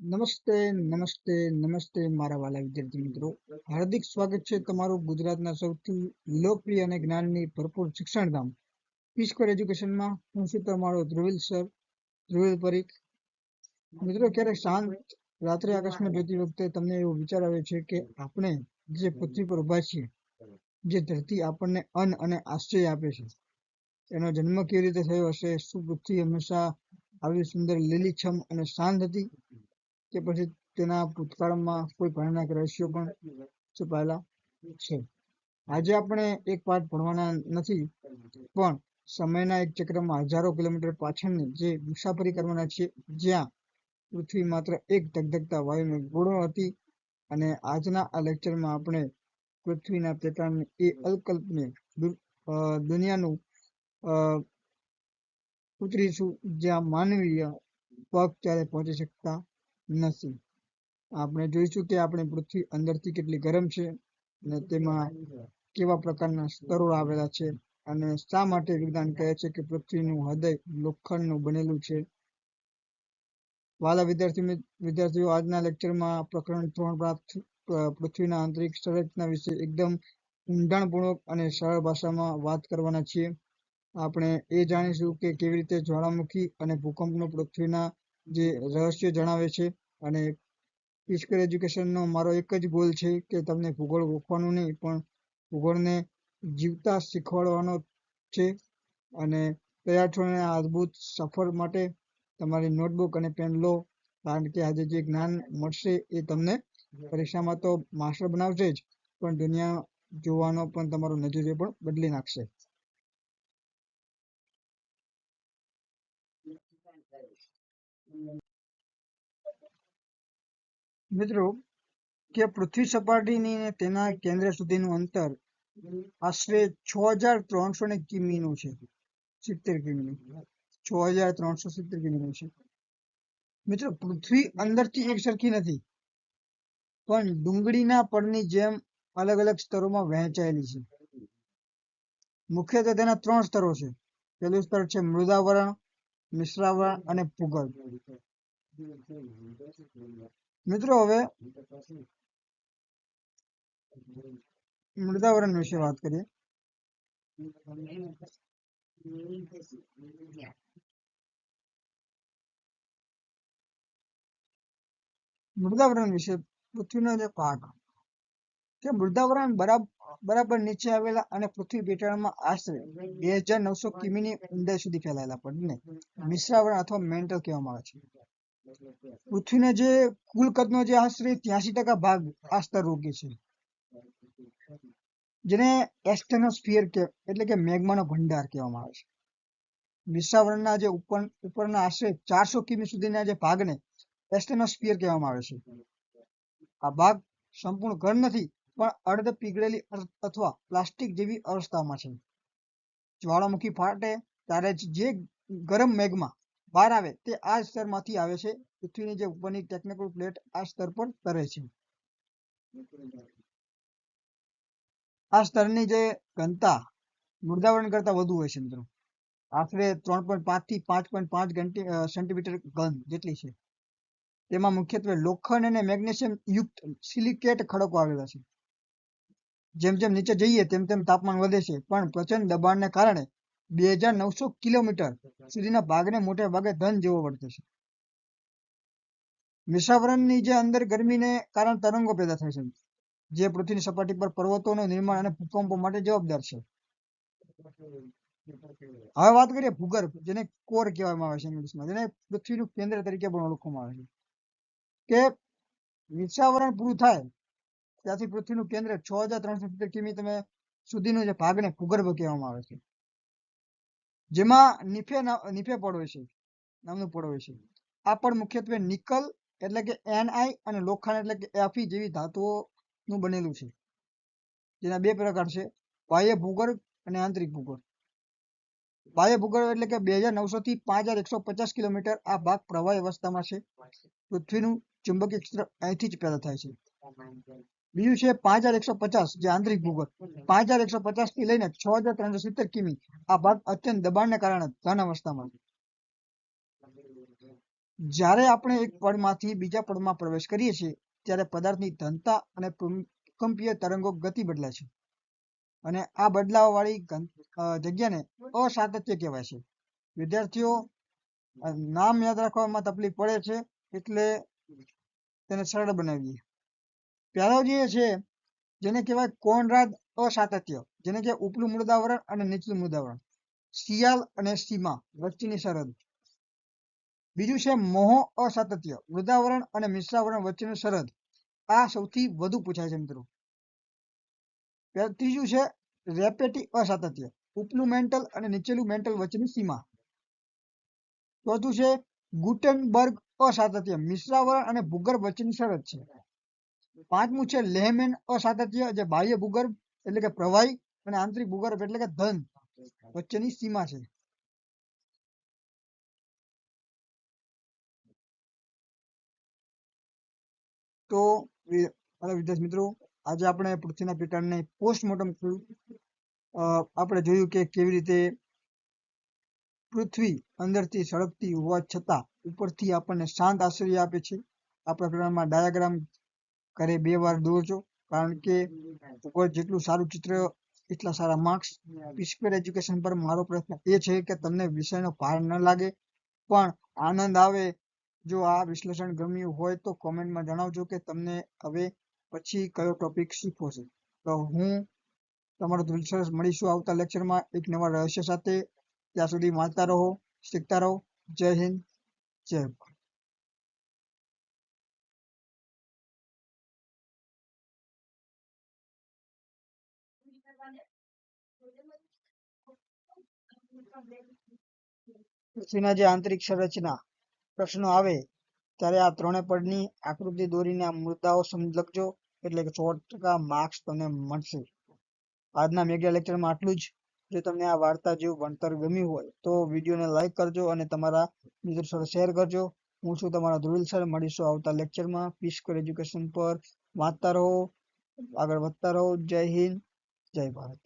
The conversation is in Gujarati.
નમસ્તે નમસ્તે નમસ્તે મારા વાલા વિદ્યાર્થી મિત્રો, હાર્દિક સ્વાગત છે તમારું ગુજરાતના સૌથી લોકપ્રિય અને જ્ઞાનની ભરપૂર શિક્ષણધામ પીસ્કોર એજ્યુકેશનમાં. હું છું તમારો ધ્રુવિલ સર, ધ્રુવિલ પરીખ. મિત્રો, ક્યારેક શાંત રાત્રે આકાશમાં જોતી વખતે તમને એવો વિચાર આવે છે કે આપણે જે પૃથ્વી પર ઉભા છીએ, જે ધરતી આપણને અન્ન અને આશ્રય આપે છે, એનો જન્મ કેવી રીતે થયો હશે? શું પૃથ્વી હંમેશા આવી સુંદર લીલીછમ અને શાંત હતી, કે પછી તેના ભૂતકાળમાં કોઈ ભયાનક રહસ્યો પણ છુપાયેલા છે? આજે આપણે એક પાઠ ભણવાના નથી, પણ સમયના એક ચક્રમાં હજારો કિલોમીટર પાછળની જે મુસાફરી કરવાના છીએ, જ્યાં પૃથ્વી માત્ર એક ધગધગતા વાયુનો ગોળો હતી. અને આજના આ લેક્ચરમાં આપણે પૃથ્વીના પેટાળની એ અકલ્પનીય દુનિયાનું ઉતરીશું, જ્યાં માનવીય પગ ક્યારે પહોંચી શકતા નથી. આપણે જોઈશું કે આપણી પૃથ્વી અંદરથી કેટલી ગરમ છે, અને તેમાં કેવા પ્રકારના સ્તરો આવેલા છે, અને શા માટે વિજ્ઞાન કહે છે કે પૃથ્વીનું હૃદય લોખંડનું બનેલું છે. વાલા વિદ્યાર્થીઓ, આજના લેક્ચરમાં પ્રકરણ 3 પૃથ્વીના આંતરિક સંરચના વિશે એકદમ ઊંડાણપૂર્વક અને સરળ ભાષામાં વાત કરવાના છીએ. આપણે એ જાણીશું કે કેવી રીતે જ્વાળામુખી અને ભૂકંપનું પૃથ્વીના જે રહસ્ય જણાવે છે. અને પીસ્કોર એજ્યુકેશનનો મારો એક જ ગોલ છે કે તમને ભૂગોળ ગોખવાનું નહીં, પણ ભૂગોળને જીવતા શીખવાડવાનો છે. અને તૈયાર છો આ અદ્ભુત સફર માટે? તમારી નોટબુક અને પેન લો, કારણ કે આજે જે જ્ઞાન મળશે એ તમને પરીક્ષામાં તો માસ્ટર બનાવશે જ, પણ દુનિયા જોવાનો પણ તમારો નજરિયો પણ બદલી નાખશે. મિત્રો, કે પૃથ્વી સપાટીની તેના કેન્દ્ર સુધીનું અંતર આશરે 6370 કિમીનું છે. 70 કિમીનું 6370 કિમીનું છે. મિત્રો, પૃથ્વી અંદરથી એક સરખી નથી, પણ ડુંગળીના પડની જેમ અલગ અલગ સ્તરોમાં વહેંચાયેલી છે. મુખ્યત્વે તેના 3 સ્તરો છે. પહેલું સ્તર છે મૃદાવરણ, મિશ્રાવરણ અને ભૂગર્ભ. મિત્રો, હવે મૃદાવરણ વિશે વાત કરીએ. મૃદાવરણ વિશે પૃથ્વીનો જે ભાગ, કે મૃદાવરણ બરાબર નીચે આવેલા અને પૃથ્વી પેટાળમાં આશરે 2900 કિમીની ઊંડાઈ સુધી ફેલાયેલા પડને મિશ્રાવરણ અથવા મેન્ટલ કહેવામાં આવે છે. પૃથ્વીના જે કુલ કદનો જે આશરે 83% ભાગ આ સ્તર રોકે છે, જેને એસ્ટેનોસ્ફિયર એટલે કે મેગ્માનો ભંડાર કહેવામાં આવે છે. મિશ્રાવરણના જે ઉપરના આશરે 400 કિમી સુધીના જે ભાગને એસ્ટેનોસ્ફિયર કહેવામાં આવે છે. આ ભાગ સંપૂર્ણ ઘન નથી, પણ અર્ધ પીગળેલી અથવા પ્લાસ્ટિક જેવી અવસ્થામાં છે. જ્વાળામુખી ફાટે ત્યારે જે ગરમ મેગ્મા બહાર આવે તે આ સ્તરમાંથી આવે છે. પૃથ્વીની જે ઉપરની ટેકનિકલ પ્લેટ આ સ્તર પર તરે છે. આ સ્તરની જે ઘનતા મૃદાવરણ કરતા વધુ હોય છે. મિત્રો, આશરે 3.5 થી 5.5 સેન્ટીમીટર ઘન જેટલી છે. તેમાં મુખ્યત્વે લોખંડ અને મેગ્નેશિયમ યુક્ત સિલિકેટ ખડકો આવેલા છે. જેમ જેમ નીચે જઈએ તેમ તેમ તાપમાન વધે છે, પણ પ્રચંડ દબાણને કારણે 2900 કિલોમીટર સુધીના ભાગને મોટે ભાગે ધન જેવો વર્તે છે. મિશ્રાવરણની જે અંદર ગરમીને કારણે તરંગો પેદા થાય છે, જે પૃથ્વીની સપાટી પર પર્વતોનું નિર્માણ અને ભૂકંપો માટે જવાબદાર છે. હવે વાત કરીએ ભૂગર્ભ, જેને કોર કહેવામાં આવે છે ઇંગ્લિશમાં, જેને પૃથ્વીનું કેન્દ્ર તરીકે પણ ઓળખવામાં આવે છે. કે મિશ્રાવરણ પૂરું થાય ત્યાંથી પૃથ્વીનું કેન્દ્ર 6370 કિમી સુધીનો જે ભાગને ભૂગર્ભ કહેવામાં આવે છે, જેમાં નીફે પડ હોય છે, નામનું પડ હોય છે. આ પડ મુખ્યત્વે નિકલ એટલે કે Ni અને લોખંડ એટલે કે Fe જેવી ધાતુઓનું બનેલું છે, જેના 2 પ્રકાર છે: બાહ્ય ભૂગર્ભ અને આંતરિક ભૂગર્ભ. બાહ્ય ભૂગર્ભ એટલે કે 2900 થી 5150 કિલોમીટર આ ભાગ પ્રવાહી અવસ્થામાં છે. પૃથ્વીનું ચુંબકીય ક્ષેત્ર અહીંથી જ પેદા થાય છે. બીજું છે 5150, જે આંતરિક ભૂગર્ભ. 5150 થી લઈને 6370 કિમી આ ભાગ અત્યંત દબાણને કારણે ઘન અવસ્થામાં છે. જ્યારે આપણે એક પળમાંથી બીજા પળમાં પ્રવેશ કરીએ છીએ ત્યારે પદાર્થની ઘનતા અને ભૂકંપીય તરંગો ગતિ બદલાય છે અને આ બદલાવવાળી જગ્યાને અસાતત્ય કહેવાય છે. વિદ્યાર્થીઓ નામ યાદ રાખવામાં તકલીફ પડે છે એટલે તેને સરળ બનાવીએ. પહેલો જે છે જેને કહેવાય કોનરાડ અસાતત્ય, જેને કે ઉપલું મૃદાવરણ અને નીચલું મૃદાવરણ, શિયાળ અને સીમા વચ્ચેની સરહદ. બીજું છે મોહ અસાતત્ય, મૃદાવરણ અને મિશ્રાવરણ વચ્ચેની સરહદ. આ સૌથી વધુ પૂછાય છે મિત્રો. ત્રીજું છે રેપેટી અસાતત્ય, ઉપલું મેન્ટલ અને નીચેલું મેન્ટલ વચ્ચેની સીમા. ચોથું છે ગુટેનબર્ગ અસાતત્ય, મિશ્રાવરણ અને ભૂગર્ભ વચ્ચેની સરહદ છે. પાંચમું છે લેહમેન અસાતત્ય, જે બાહ્ય ભૂગર્ભ એટલે કે પ્રવાહી અને આંતરિક ભૂગર્ભ એટલે કે ધન વચ્ચેની સીમા છે. તો વિદ્યાર્થી મિત્રો, આજે આપણે પૃથ્વીના પેટાળને પોસ્ટમોર્ટમ આપણે જોયું કે કેવી રીતે પૃથ્વી અંદરથી સળગતી હોવા છતાં ઉપરથી આપણને શાંત આશ્ચર્ય આપે છે. આ પ્રકરણમાં ડાયાગ્રામ ઘરે 2 વાર દોરજો, કારણ કે ઉપર જેટલું સારું ચિત્ર એટલા સારા માર્ક્સ. પી² એજ્યુકેશન પર મારો પ્રશ્ન એ છે કે તમને વિષયનો ભાર ન લાગે પણ આનંદ આવે. જો આ વિશ્લેષણ ગમ્યું હોય તો કોમેન્ટમાં જણાવજો કે તમને હવે પછી કયો ટોપિક શીખવો છે. તો હું તમારો ધ્રુલ સર મળીશું આવતા લેક્ચરમાં એક નવા રહસ્ય સાથે. ત્યાં સુધી વાંચતા રહો, શીખતા રહો. જય હિન્દ, જય ભારત. પૃથ્વીના જે આંતરિક સંરચના પ્રશ્નો આવે ત્યારે આ 3 પળની આકૃતિ દોરીને આ મુદ્દાઓ સમજ લખજો, એટલે કે 100% માર્ક્સ તમને મળશે. આજના મેગા લેક્ચરમાં આટલું જ. જો તમને આ વાર્તા જેવું ભણતર ગમ્યું હોય તો વિડીયોને લાઈક કરજો અને તમારા મિત્રો સાથે શેર કરજો. હું છું તમારો ધ્રુલ સર. મળીશું આવતા લેક્ચરમાં. પી² એજ્યુકેશન પર વાંચતા રહો, આગળ વધતા રહો. જય હિન્દ, જય ભારત.